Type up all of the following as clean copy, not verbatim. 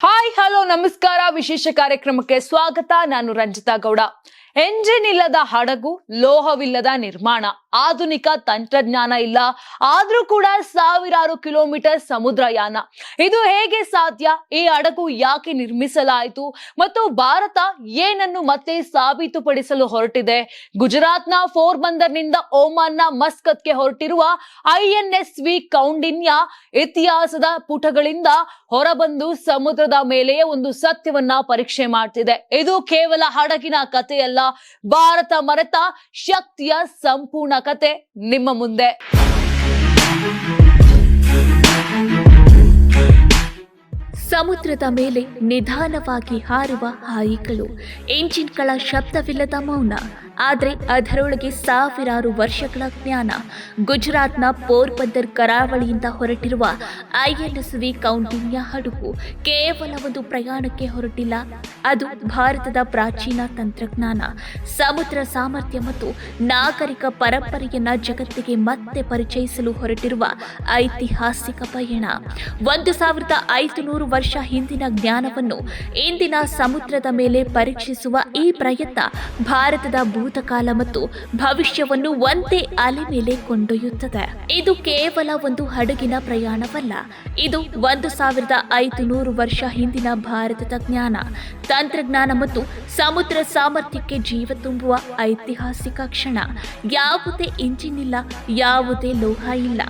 Hi hello ನಮಸ್ಕಾರ. ವಿಶೇಷ ಕಾರ್ಯಕ್ರಮಕ್ಕೆ ಸ್ವಾಗತ. ನಾನು ರಂಜಿತಾ ಗೌಡ. ಎಂಜಿನ್ ಇಲ್ಲದ ಹಡಗು, ಲೋಹವಿಲ್ಲದ ನಿರ್ಮಾಣ, ಆಧುನಿಕ ತಂತ್ರಜ್ಞಾನ ಇಲ್ಲ, ಆದ್ರೂ ಕೂಡ ಸಾವಿರಾರು ಕಿಲೋಮೀಟರ್ ಸಮುದ್ರಯಾನ. ಇದು ಹೇಗೆ ಸಾಧ್ಯ? ಈ ಹಡಗು ಯಾಕೆ ನಿರ್ಮಿಸಲಾಯಿತು ಮತ್ತು ಭಾರತ ಏನನ್ನು ಮತ್ತೆ ಸಾಬೀತುಪಡಿಸಲು ಹೊರಟಿದೆ? ಗುಜರಾತ್ನ ಪೋರ್ಬಂದರ್ನಿಂದ ಒಮಾನ್ನ ಮಸ್ಕತ್ಗೆ ಹೊರಟಿರುವ INSV ಕೌಂಡಿನ್ಯ ಇತಿಹಾಸದ ಪುಟಗಳಿಂದ ಹೊರಬಂದು ಸಮುದ್ರದ ಮೇಲೆ ಒಂದು ಸತ್ಯವನ್ನ ಪರೀಕ್ಷೆ ಮಾಡ್ತಿದೆ. ಇದು ಕೇವಲ ಹಡಗಿನ ಕಥೆಯಲ್ಲ, ಭಾರತ ಮರೆತ ಶಕ್ತಿಯ ಸಂಪೂರ್ಣ ಕತೆ ನಿಮ್ಮ ಮುಂದೆ. ಸಮುದ್ರದ ಮೇಲೆ ನಿಧಾನವಾಗಿ ಹಾರುವ ಹಾಯಿಗಳು, ಎಂಜಿನ್ಗಳ ಶಬ್ದವಿಲ್ಲದ ಮೌನ, ಆದರೆ ಅದರೊಳಗೆ ಸಾವಿರಾರು ವರ್ಷಗಳ ಜ್ಞಾನ. ಗುಜರಾತ್ನ ಪೋರ್ಬಂದರ್ ಕರಾವಳಿಯಿಂದ ಹೊರಟಿರುವ INSV ಕೌಂಡಿನ್ಯ ಹಡಗು ಕೇವಲ ಒಂದು ಪ್ರಯಾಣಕ್ಕೆ ಹೊರಟಿಲ್ಲ. ಅದು ಭಾರತದ ಪ್ರಾಚೀನ ತಂತ್ರಜ್ಞಾನ, ಸಮುದ್ರ ಸಾಮರ್ಥ್ಯ ಮತ್ತು ನಾಗರಿಕ ಪರಂಪರೆಯನ್ನ ಜಗತ್ತಿಗೆ ಮತ್ತೆ ಪರಿಚಯಿಸಲು ಹೊರಟಿರುವ ಐತಿಹಾಸಿಕ ಪಯಣ. 1500 ವರ್ಷ ಹಿಂದಿನ ಜ್ಞಾನವನ್ನು ಇಂದಿನ ಸಮುದ್ರದ ಮೇಲೆ ಪರೀಕ್ಷಿಸುವ ಈ ಪ್ರಯತ್ನ ಭಾರತದ ಭೂತಕಾಲ ಮತ್ತು ಭವಿಷ್ಯವನ್ನು ಒಂದೇ ಅಲೆ ಮೇಲೆ ಕೊಂಡೊಯ್ಯುತ್ತದೆ. ಇದು ಕೇವಲ ಒಂದು ಹಡಗಿನ ಪ್ರಯಾಣವಲ್ಲ, ಇದು 1500 ವರ್ಷ ಹಿಂದಿನ ಭಾರತದ ಜ್ಞಾನ, ತಂತ್ರಜ್ಞಾನ ಮತ್ತು ಸಮುದ್ರ ಸಾಮರ್ಥ್ಯಕ್ಕೆ ಜೀವ ತುಂಬುವ ಐತಿಹಾಸಿಕ ಕ್ಷಣ. ಯಾವುದೇ ಇಂಜಿನ್ ಇಲ್ಲ, ಯಾವುದೇ ಲೋಹ ಇಲ್ಲ,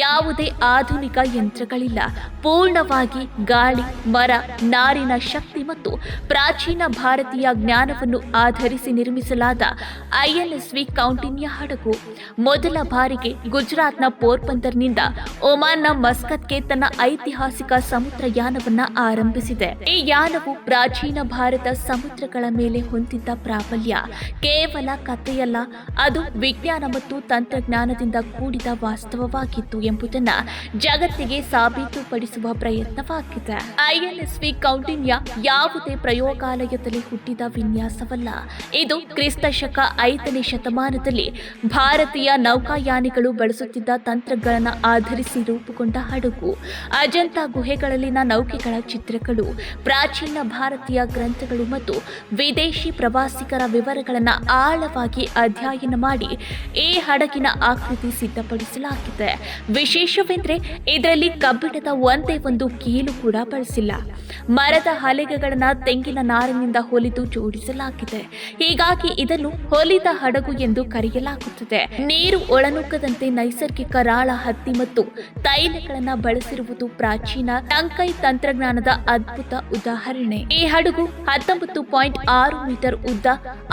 ಯಾವುದೇ ಆಧುನಿಕ ಯಂತ್ರಗಳಿಲ್ಲ. ಪೂರ್ಣವಾಗಿ ಗಾಳಿ, ಮರ, ನಾರಿನ ಶಕ್ತಿ ಮತ್ತು ಪ್ರಾಚೀನ ಭಾರತೀಯ ಜ್ಞಾನವನ್ನು ಆಧರಿಸಿ ನಿರ್ಮಿಸಲಾದ INSV ಕೌಂಡಿನ್ಯ ಹಡಗು ಮೊದಲ ಬಾರಿಗೆ ಗುಜರಾತ್ನ ಪೋರ್ಬಂದರ್ನಿಂದ ಒಮಾನ್ನ ಮಸ್ಕತ್ಗೆ ತನ್ನ ಐತಿಹಾಸಿಕ ಸಮುದ್ರಯಾನವನ್ನ ಆರಂಭಿಸಿದೆ. ಈ ಯಾನವು ಪ್ರಾಚೀನ ಭಾರತ ಸಮುದ್ರಗಳ ಮೇಲೆ ಹೊಂದಿದ್ದ ಪ್ರಾಬಲ್ಯ ಕೇವಲ ಕಥೆಯಲ್ಲ, ಅದು ವಿಜ್ಞಾನ ಮತ್ತು ತಂತ್ರಜ್ಞಾನದಿಂದ ಕೂಡಿದ ವಾಸ್ತವವಾಗಿತ್ತು ಎಂಬುದನ್ನು ಜಗತ್ತಿಗೆ ಸಾಬೀತುಪಡಿಸುವ ಪ್ರಯತ್ನವಾಗಿದೆ. INSV ಕೌಂಡಿನ್ಯ ಯಾವುದೇ ಪ್ರಯೋಗಾಲಯದಲ್ಲಿ ಹುಟ್ಟಿದ ವಿನ್ಯಾಸವಲ್ಲ. ಇದು ಕ್ರಿಸ್ತ ಶಕ 5ನೇ ಶತಮಾನದಲ್ಲಿ ಭಾರತೀಯ ನೌಕಾಯಾನಿಗಳು ಬಳಸುತ್ತಿದ್ದ ತಂತ್ರಗಳನ್ನು ಆಧರಿಸಿ ರೂಪುಗೊಂಡ ಹಡಗು. ಅಜಂತ ಗುಹೆಗಳಲ್ಲಿನ ನೌಕೆಗಳ ಚಿತ್ರಗಳು, ಪ್ರಾಚೀನ ಭಾರತೀಯ ಗ್ರಂಥಗಳು ಮತ್ತು ವಿದೇಶಿ ಪ್ರವಾಸಿಗರ ವಿವರಗಳನ್ನು ಆಳವಾಗಿ ಅಧ್ಯಯನ ಮಾಡಿ ಈ ಹಡಗಿನ ಆಕೃತಿ ಸಿದ್ಧಪಡಿಸಲಾಗಿದೆ. ವಿಶೇಷವೆಂದರೆ ಇದರಲ್ಲಿ ಕಬ್ಬಿಣದ ಒಂದೇ ಒಂದು ಕೀಲು ಕೂಡ ಬಳಸಿಲ್ಲ. ಮರದ ಹಲಗೆಗಳನ್ನು ತೆಂಗಿನ ನಾರಿನಿಂದ ಹೊಲಿದು ಜೋಡಿಸಲಾಗಿದೆ. ಹೀಗಾಗಿ ಇದನ್ನು ಹೊಲಿದ ಹಡಗು ಎಂದು ಕರೆಯಲಾಗುತ್ತದೆ. ನೀರು ಒಳನುಗ್ಗದಂತೆ ನೈಸರ್ಗಿಕ ರಾಳ, ಹತ್ತಿ ಮತ್ತು ತೈಲಗಳನ್ನು ಬಳಸಿರುವುದು ಪ್ರಾಚೀನ ಟಂಕೈ ತಂತ್ರಜ್ಞಾನದ ಅದ್ಭುತ ಉದಾಹರಣೆ. ಈ ಹಡಗು 19.6 ಮೀಟರ್ ಉದ್ದ,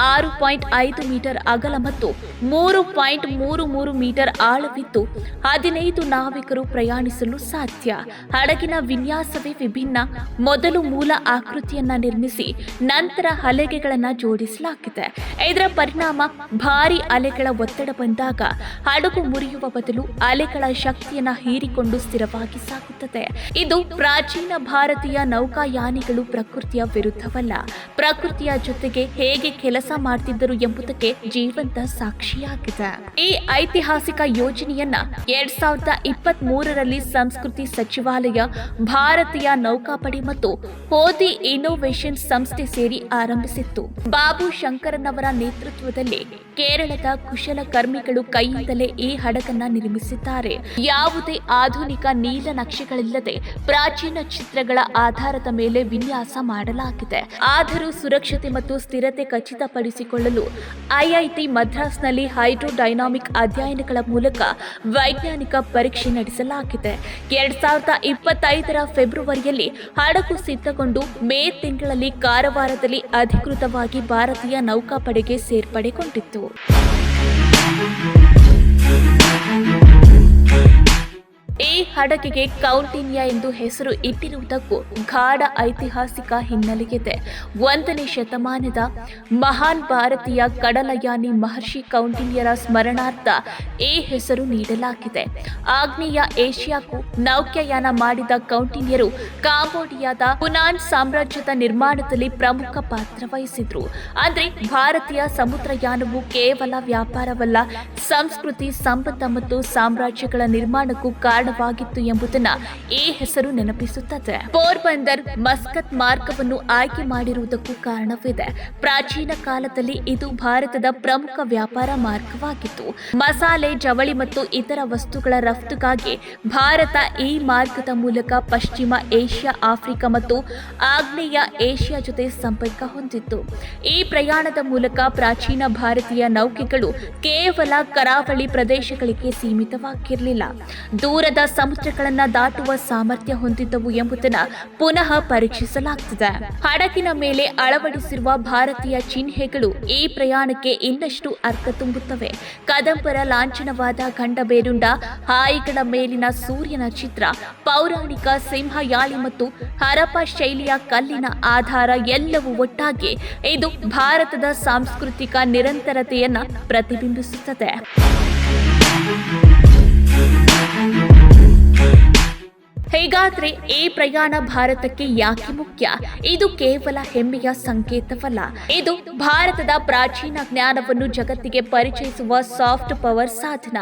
6.5 ಮೀಟರ್ ಅಗಲ ಮತ್ತು 3.33 ಮೀಟರ್ ಆಳವಿದ್ದು 15 ನಾವಿಕರು ಪ್ರಯಾಣಿಸಲು ಸಾಧ್ಯ. ಹಡಗಿನ ವಿನ್ಯಾಸವೇ ವಿಭಿನ್ನ. ಮೊದಲು ಮೂಲ ಆಕೃತಿಯನ್ನ ನಿರ್ಮಿಸಿ ನಂತರ ಹಲಗೆಗಳನ್ನು ಜೋಡಿಸಲಾಗಿದೆ. ಇದರ ಪರಿಣಾಮ ಭಾರಿ ಅಲೆಗಳ ಒತ್ತಡ ಬಂದಾಗ ಹಡಗು ಮುರಿಯುವ ಬದಲು ಅಲೆಗಳ ಶಕ್ತಿಯನ್ನು ಹೀರಿಕೊಂಡು ಸ್ಥಿರವಾಗಿ ಸಾಗುತ್ತದೆ. ಇದು ಪ್ರಾಚೀನ ಭಾರತೀಯ ನೌಕಾಯಾನಿಗಳು ಪ್ರಕೃತಿಯ ವಿರುದ್ಧವಲ್ಲ, ಪ್ರಕೃತಿಯ ಜೊತೆಗೆ ಹೇಗೆ ಕೆಲಸ ಮಾಡ್ತಿದ್ದರು ಎಂಬುದಕ್ಕೆ ಜೀವಂತ ಸಾಕ್ಷಿಯಾಗಿದೆ. ಈ ಐತಿಹಾಸಿಕ ಯೋಜನೆಯನ್ನ 2023ರಲ್ಲಿ ಸಂಸ್ಕೃತಿ ಸಚಿವಾಲಯ, ಭಾರತೀಯ ನೌಕಾಪಡೆ ಮತ್ತು ಹೋದಿ ಇನ್ನೋವೇಷನ್ ಸಂಸ್ಥೆ ಸೇರಿ ಆರಂಭಿಸಿತ್ತು. ಬಾಬು ಶಂಕರನ್ ಅವರ ನೇತೃತ್ವದಲ್ಲಿ ಕೇರಳದ ಕುಶಲಕರ್ಮಿಗಳು ಕೈಯಿಂದಲೇ ಈ ಹಡಗನ್ನ ನಿರ್ಮಿಸಿದ್ದಾರೆ. ಯಾವುದೇ ಆಧುನಿಕ ನೀಲನಕ್ಷೆಗಳಿಲ್ಲದೆ ಪ್ರಾಚೀನ ಚಿತ್ರಗಳ ಆಧಾರದ ಮೇಲೆ ವಿನ್ಯಾಸ ಮಾಡಲಾಗಿದೆ. ಆದರೂ ಸುರಕ್ಷತೆ ಮತ್ತು ಸ್ಥಿರತೆ ಖಚಿತಪಡಿಸಿಕೊಳ್ಳಲು IIT ಮದ್ರಾಸ್ನಲ್ಲಿ ಹೈಡ್ರೋಡೈನಾಮಿಕ್ ಅಧ್ಯಯನಗಳ ಮೂಲಕ ವೈಜ್ಞಾನಿಕ ಪರೀಕ್ಷೆ ನಡೆಸಲಾಗಿದೆ. 2025ರ ಫೆಬ್ರವರಿಯಲ್ಲಿ ಹಡಗು ಸಿದ್ಧಗೊಂಡು ಮೇ ತಿಂಗಳಲ್ಲಿ ಕಾರವಾರದಲ್ಲಿ ಅಧಿಕೃತವಾಗಿ ಭಾರತೀಯ ನೌಕಾಪಡೆಗೆ ಸೇರ್ಪಡೆಗೊಂಡಿತ್ತು. ಈ ಹಡಗಿಗೆ ಕೌಂಡಿನ್ಯ ಎಂದು ಹೆಸರು ಇಟ್ಟಿರುವುದಕ್ಕೂ ಗಾಢ ಐತಿಹಾಸಿಕ ಹಿನ್ನೆಲೆಯಿದೆ. 1ನೇ ಶತಮಾನದ ಮಹಾನ್ ಭಾರತೀಯ ಕಡಲಯಾನಿ ಮಹರ್ಷಿ ಕೌಂಡಿನ್ಯರ ಸ್ಮರಣಾರ್ಥ ಈ ಹೆಸರು ನೀಡಲಾಗಿದೆ. ಆಗ್ನೇಯ ಏಷ್ಯಾಕ್ಕೂ ನೌಕಾಯಾನ ಮಾಡಿದ ಕೌಂಡಿನ್ಯರು ಕಾಂಬೋಡಿಯಾದ ಹುನಾನ್ ಸಾಮ್ರಾಜ್ಯದ ನಿರ್ಮಾಣದಲ್ಲಿ ಪ್ರಮುಖ ಪಾತ್ರ ವಹಿಸಿದ್ರು. ಅಂದ್ರೆ ಭಾರತೀಯ ಸಮುದ್ರಯಾನವು ಕೇವಲ ವ್ಯಾಪಾರವಲ್ಲ, ಸಂಸ್ಕೃತಿ, ಸಂಪತ್ತ ಮತ್ತು ಸಾಮ್ರಾಜ್ಯಗಳ ನಿರ್ಮಾಣಕ್ಕೂ ಕಾರಣ ತಾಣವಾಗಿತ್ತು ಎಂಬುದನ್ನ ಈ ಹೆಸರು ನೆನಪಿಸುತ್ತದೆ. ಪೋರ್ಬಂದರ್ ಮಸ್ಕತ್ ಮಾರ್ಗವನ್ನು ಆಯ್ಕೆ ಮಾಡಿರುವುದಕ್ಕೂ ಕಾರಣವಿದೆ. ಪ್ರಾಚೀನ ಕಾಲದಲ್ಲಿ ಇದು ಭಾರತದ ಪ್ರಮುಖ ವ್ಯಾಪಾರ ಮಾರ್ಗವಾಗಿತ್ತು. ಮಸಾಲೆ, ಜವಳಿ ಮತ್ತು ಇತರ ವಸ್ತುಗಳ ರಫ್ತುಗಾಗಿ ಭಾರತ ಈ ಮಾರ್ಗದ ಮೂಲಕ ಪಶ್ಚಿಮ ಏಷ್ಯಾ, ಆಫ್ರಿಕಾ ಮತ್ತು ಆಗ್ನೇಯ ಏಷ್ಯಾ ಜೊತೆ ಸಂಪರ್ಕ ಹೊಂದಿತ್ತು. ಈ ಪ್ರಯಾಣದ ಮೂಲಕ ಪ್ರಾಚೀನ ಭಾರತೀಯ ನೌಕೆಗಳು ಕೇವಲ ಕರಾವಳಿ ಪ್ರದೇಶಗಳಿಗೆ ಸೀಮಿತವಾಗಿರಲಿಲ್ಲ, ದೂರದ ಸಮುದ್ರಗಳನ್ನು ದಾಟುವ ಸಾಮರ್ಥ್ಯ ಹೊಂದಿದ್ದವು ಎಂಬುದನ್ನು ಪುನಃ ಪರೀಕ್ಷಿಸಲಾಗುತ್ತಿದೆ. ಹಡಗಿನ ಮೇಲೆ ಅಳವಡಿಸಿರುವ ಭಾರತೀಯ ಚಿಹ್ನೆಗಳು ಈ ಪ್ರಯಾಣಕ್ಕೆ ಇನ್ನಷ್ಟು ಅರ್ಥ ತುಂಬುತ್ತವೆ. ಕದಂಬರ ಲಾಂಛನವಾದ ಗಂಡಬೇರುಂಡ, ಹಾಯಿಗಳ ಮೇಲಿನ ಸೂರ್ಯನ ಚಿತ್ರ, ಪೌರಾಣಿಕ ಸಿಂಹಯಾಳಿ ಮತ್ತು ಹರಪ್ಪ ಶೈಲಿಯ ಕಲ್ಲಿನ ಆಧಾರ ಎಲ್ಲವೂ ಒಟ್ಟಾಗಿ ಇದು ಭಾರತದ ಸಾಂಸ್ಕೃತಿಕ ನಿರಂತರತೆಯನ್ನು ಪ್ರತಿಬಿಂಬಿಸುತ್ತದೆ. ಹೇಗಾದ್ರೆ ಈ ಪ್ರಯಾಣ ಭಾರತಕ್ಕೆ ಯಾಕೆ ಮುಖ್ಯ? ಇದು ಕೇವಲ ಹೆಮ್ಮೆಯ ಸಂಕೇತವಲ್ಲ, ಇದು ಭಾರತದ ಪ್ರಾಚೀನ ಜ್ಞಾನವನ್ನು ಜಗತ್ತಿಗೆ ಪರಿಚಯಿಸುವ ಸಾಫ್ಟ್ ಪವರ್ ಸಾಧನ.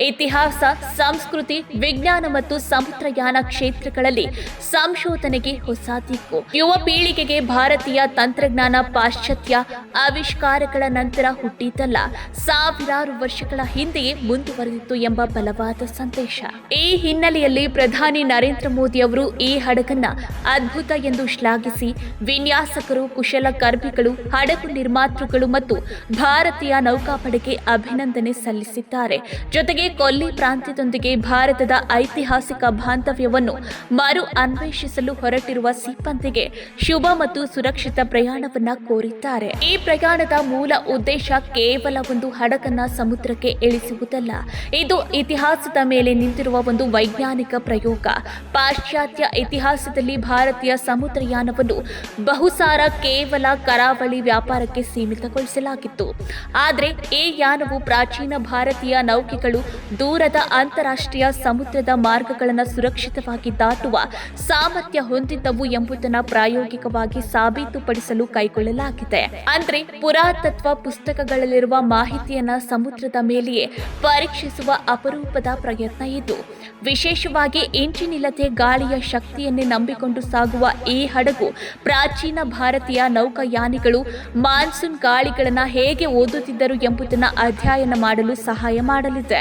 ಇತಿಹಾಸ, ಸಂಸ್ಕೃತಿ, ವಿಜ್ಞಾನ ಮತ್ತು ಸಮುದ್ರಯಾನ ಕ್ಷೇತ್ರಗಳಲ್ಲಿ ಸಂಶೋಧನೆಗೆ ಹೊಸ ದಿಕ್ಕು. ಯುವ ಪೀಳಿಗೆಗೆ ಭಾರತೀಯ ತಂತ್ರಜ್ಞಾನ ಪಾಶ್ಚಾತ್ಯ ಆವಿಷ್ಕಾರಗಳ ನಂತರ ಹುಟ್ಟಿದ್ದಲ್ಲ, ಸಾವಿರಾರು ವರ್ಷಗಳ ಹಿಂದೆಯೇ ಮುಂದುವರೆದಿತ್ತು ಎಂಬ ಬಲವಾದ ಸಂದೇಶ. ಈ ಹಿನ್ನೆಲೆಯಲ್ಲಿ ಪ್ರಧಾನಿ ನರೇಂದ್ರ ಮೋದಿ ಅವರು ಈ ಹಡಗನ್ನ ಅದ್ಭುತ ಎಂದು ಶ್ಲಾಘಿಸಿ ವಿನ್ಯಾಸಕರು, ಕುಶಲಕರ್ಮಿಗಳು, ಹಡಗು ನಿರ್ಮಾತೃಗಳು ಮತ್ತು ಭಾರತೀಯ ನೌಕಾಪಡೆಗೆ ಅಭಿನಂದನೆ ಸಲ್ಲಿಸಿದ್ದಾರೆ. ಜೊತೆಗೆ ಕೊಲ್ಲಿ ಪ್ರಾಂತ್ಯದೊಂದಿಗೆ ಭಾರತದ ಐತಿಹಾಸಿಕ ಬಾಂಧವ್ಯವನ್ನು ಮರು ಅನ್ವೇಷಿಸಲು ಹೊರಟಿರುವ ಸಿಬ್ಬಂದಿಗೆ ಶುಭ ಮತ್ತು ಸುರಕ್ಷಿತ ಪ್ರಯಾಣವನ್ನ ಕೋರಿದ್ದಾರೆ. ಈ ಪ್ರಯಾಣದ ಮೂಲ ಉದ್ದೇಶ ಕೇವಲ ಒಂದು ಹಡಗನ್ನ ಸಮುದ್ರಕ್ಕೆ ಇಳಿಸುವುದಲ್ಲ, ಇದು ಇತಿಹಾಸದ ಮೇಲೆ ನಿಂತಿರುವ ಒಂದು ವೈಜ್ಞಾನಿಕ ಪ್ರಯೋಗ. ಪಾಶ್ಚಾತ್ಯ ಇತಿಹಾಸದಲ್ಲಿ ಭಾರತೀಯ ಸಮುದ್ರಯಾನವನ್ನು ಬಹುಸಾರ ಕೇವಲ ಕರಾವಳಿ ವ್ಯಾಪಾರಕ್ಕೆ ಸೀಮಿತಗೊಳಿಸಲಾಗಿತ್ತು. ಆದರೆ ಈ ಯಾನವು ಪ್ರಾಚೀನ ಭಾರತೀಯ ನೌಕೆಗಳು ದೂರದ ಅಂತಾರಾಷ್ಟ್ರೀಯ ಸಮುದ್ರದ ಮಾರ್ಗಗಳನ್ನು ಸುರಕ್ಷಿತವಾಗಿ ದಾಟುವ ಸಾಮರ್ಥ್ಯ ಹೊಂದಿದ್ದವು ಎಂಬುದನ್ನು ಪ್ರಾಯೋಗಿಕವಾಗಿ ಸಾಬೀತುಪಡಿಸಲು ಕೈಗೊಳ್ಳಲಾಗಿದೆ. ಅಂದ್ರೆ ಪುರಾತತ್ವ ಪುಸ್ತಕಗಳಲ್ಲಿರುವ ಮಾಹಿತಿಯನ್ನ ಸಮುದ್ರದ ಮೇಲೆಯೇ ಪರೀಕ್ಷಿಸುವ ಅಪರೂಪದ ಪ್ರಯತ್ನ ಇದು. ವಿಶೇಷವಾಗಿ ಇಂಜಿನಿಲ್ಲದೆ ಗಾಳಿಯ ಶಕ್ತಿಯನ್ನೇ ನಂಬಿಕೊಂಡು ಸಾಗುವ ಈ ಹಡಗು ಪ್ರಾಚೀನ ಭಾರತೀಯ ನೌಕಾಯಾನಿಗಳು ಮಾನ್ಸೂನ್ ಗಾಳಿಗಳನ್ನು ಹೇಗೆ ಓದುತ್ತಿದ್ದರು ಎಂಬುದನ್ನು ಅಧ್ಯಯನ ಮಾಡಲು ಸಹಾಯ ಮಾಡಲಿದೆ.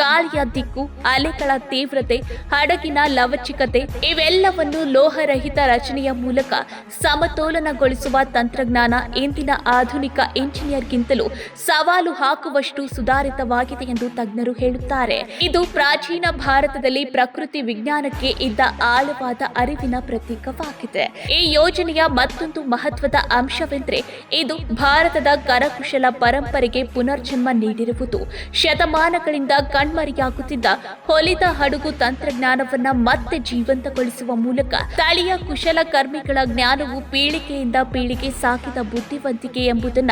ಗಾಳಿಯ ದಿಕ್ಕು, ಅಲೆಗಳ ತೀವ್ರತೆ, ಹಡಗಿನ ಲವಚಿಕತೆ ಇವೆಲ್ಲವನ್ನು ಲೋಹರಹಿತ ರಚನೆಯ ಮೂಲಕ ಸಮತೋಲನಗೊಳಿಸುವ ತಂತ್ರಜ್ಞಾನ ಇಂದಿನ ಆಧುನಿಕ ಇಂಜಿನಿಯರ್ಗಿಂತಲೂ ಸವಾಲು ಹಾಕುವಷ್ಟು ಸುಧಾರಿತವಾಗಿದೆ ಎಂದು ತಜ್ಞರು ಹೇಳುತ್ತಾರೆ. ಇದು ಪ್ರಾಚೀನ ಭಾರತದಲ್ಲಿ ಪ್ರಕೃತಿ ವಿಜ್ಞಾನಕ್ಕೆ ಇದ್ದ ಆಳವಾದ ಅರಿವಿನ ಪ್ರತೀಕವಾಗಿದೆ. ಈ ಯೋಜನೆಯ ಮತ್ತೊಂದು ಮಹತ್ವದ ಅಂಶವೆಂದರೆ ಇದು ಭಾರತದ ಕರಕುಶಲ ಪರಂಪರೆಗೆ ಪುನರ್ಜನ್ಮ ನೀಡಿರುವುದು. ಶತಮಾನಗಳಿಂದ ಕಣ್ಮರೆಯಾಗುತ್ತಿದ್ದ ಹೊಲಿದ ಹಡಗು ತಂತ್ರಜ್ಞಾನವನ್ನ ಮತ್ತೆ ಜೀವಂತಗೊಳಿಸುವ ಮೂಲಕ ಸ್ಥಳೀಯ ಕುಶಲಕರ್ಮಿಗಳ ಜ್ಞಾನವು ಪೀಳಿಗೆಯಿಂದ ಪೀಳಿಗೆ ಸಾಗಿದ ಬುದ್ಧಿವಂತಿಕೆ ಎಂಬುದನ್ನ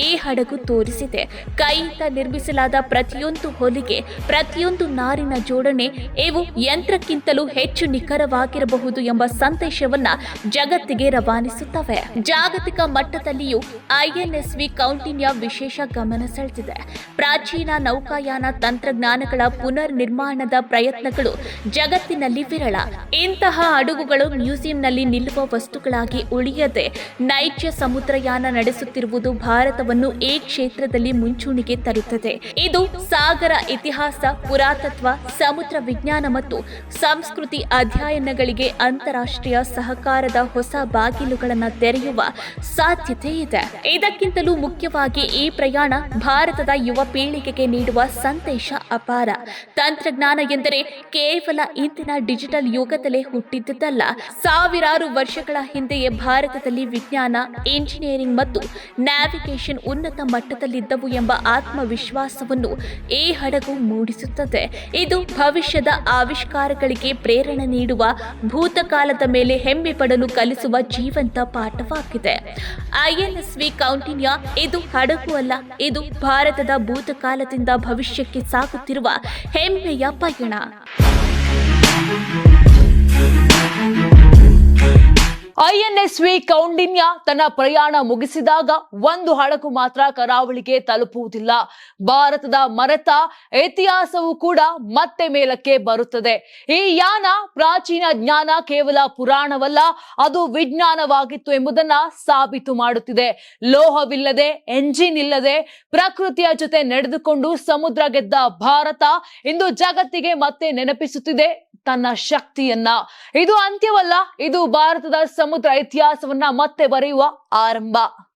ಈ ಹಡಗು ತೋರಿಸಿದೆ. ಕೈಯಿಂದ ನಿರ್ಮಿಸಲಾದ ಪ್ರತಿಯೊಂದು ಹೊಲಿಗೆ, ಪ್ರತಿಯೊಂದು ನಾರಿನ ಜೋಡಣೆ ಇವು ಯಂತ್ರಕ್ಕಿಂತಲೂ ಹೆಚ್ಚು ನಿಖರವಾಗಿರಬಹುದು ಎಂಬ ಸಂದೇಶವನ್ನ ಜಗತ್ತಿಗೆ ರವಾನಿಸುತ್ತವೆ. ಜಾಗತಿಕ ಮಟ್ಟದಲ್ಲಿಯೂ ಐಎನ್ಎಸ್ವಿ ಕೌಂಟಿನ್ಯ ವಿಶೇಷ ಗಮನ ಸೆಳೆದಿದೆ. ಪ್ರಾಚೀನ ನೌಕಾಯಾನ ತಂತ್ರಜ್ಞಾನಗಳ ಪುನರ್ ನಿರ್ಮಾಣದ ಪ್ರಯತ್ನಗಳು ಜಗತ್ತಿನಲ್ಲಿ ವಿರಳ. ಇಂತಹ ಹಡಗುಗಳು ಮ್ಯೂಸಿಯಂನಲ್ಲಿ ನಿಲ್ಲುವ ವಸ್ತುಗಳಾಗಿ ಉಳಿಯದೆ ನೈಜ ಸಮುದ್ರಯಾನ ನಡೆಸುತ್ತಿರುವುದು ಭಾರತವನ್ನು ಈ ಕ್ಷೇತ್ರದಲ್ಲಿ ಮುಂಚೂಣಿಗೆ ತರುತ್ತದೆ. ಇದು ಸಾಗರ ಇತಿಹಾಸ, ಪುರಾತತ್ವ, ಸಮುದ್ರ ವಿಜ್ಞಾನ ಮತ್ತು ಸಂಸ್ಕೃತಿ ಅಧ್ಯಯನಗಳಿಗೆ ಅಂತಾರಾಷ್ಟ್ರೀಯ ಸಹಕಾರದ ಹೊಸ ಬಾಗಿಲುಗಳನ್ನು ತೆರೆಯುವ ಸಾಧ್ಯತೆ ಇದೆ. ಇದಕ್ಕಿಂತಲೂ ಮುಖ್ಯವಾಗಿ ಈ ಪ್ರಯಾಣ ಭಾರತದ ಯುವ ಪೀಳಿಗೆಗೆ ನೀಡುವ ಸಂದೇಶ ಅಪಾರ. ತಂತ್ರಜ್ಞಾನ ಎಂದರೆ ಕೇವಲ ಇಂದಿನ ಡಿಜಿಟಲ್ ಯುಗದಲ್ಲೇ ಹುಟ್ಟಿದ್ದಲ್ಲ. ಸಾವಿರಾರು ವರ್ಷಗಳ ಹಿಂದೆಯೇ ಭಾರತದಲ್ಲಿ ವಿಜ್ಞಾನ, ಇಂಜಿನಿಯರಿಂಗ್ ಮತ್ತು ನ್ಯಾವಿಗೇಷನ್ ಉನ್ನತ ಮಟ್ಟದಲ್ಲಿದ್ದವು ಎಂಬ ಆತ್ಮವಿಶ್ವಾಸವನ್ನು ಈ ಹಡಗು ಮೂಡಿಸುತ್ತದೆ. ಇದು ಭವಿಷ್ಯದ ಆವಿಷ್ಕಾರಗಳಿಗೆ ಪ್ರೇರಣೆ ನೀಡುವ, ಭೂತಕಾಲದ ಮೇಲೆ ಹೆಮ್ಮೆ ಪಡಲು ಕಲಿಸುವ ಜೀವಂತ ಪಾಠವಾಗಿದೆ. ಐಎನ್ಎಸ್ವಿ ಕೌಂಟಿನ್ಯ ಇದು ಹಡಗು ಅಲ್ಲ, ಇದು ಭಾರತದ ಭೂತಕಾಲದಿಂದ ಭವಿಷ್ಯಕ್ಕೆ ಸಾಗುತ್ತಿರುವ ಹೆಮ್ಮೆಯ ಪಯಣ. ಐಎನ್ಎಸ್ವಿ ಕೌಂಡಿನ್ಯ ತನ್ನ ಪ್ರಯಾಣ ಮುಗಿಸಿದಾಗ ಒಂದು ಹಡಗು ಮಾತ್ರ ಕರಾವಳಿಗೆ ತಲುಪುವುದಿಲ್ಲ. ಭಾರತದ ಮರೆತ ಇತಿಹಾಸವೂ ಕೂಡ ಮತ್ತೆ ಮೇಲಕ್ಕೆ ಬರುತ್ತದೆ. ಈ ಯಾನ ಪ್ರಾಚೀನ ಜ್ಞಾನ ಕೇವಲ ಪುರಾಣವಲ್ಲ, ಅದು ವಿಜ್ಞಾನವಾಗಿತ್ತು ಎಂಬುದನ್ನ ಸಾಬೀತು ಮಾಡುತ್ತಿದೆ. ಲೋಹವಿಲ್ಲದೆ, ಎಂಜಿನ್ ಇಲ್ಲದೆ ಪ್ರಕೃತಿಯ ಜೊತೆ ನಡೆದುಕೊಂಡು ಸಮುದ್ರ ಗೆದ್ದ ಭಾರತ ಇಂದು ಜಗತ್ತಿಗೆ ಮತ್ತೆ ನೆನಪಿಸುತ್ತಿದೆ ತನ್ನ ಶಕ್ತಿಯನ್ನ. ಇದು ಅಂತ್ಯವಲ್ಲ, ಇದು ಭಾರತದ ಸಮುದ್ರ ಇತಿಹಾಸವನ್ನ ಮತ್ತೆ ಬರೆಯುವ ಆರಂಭ.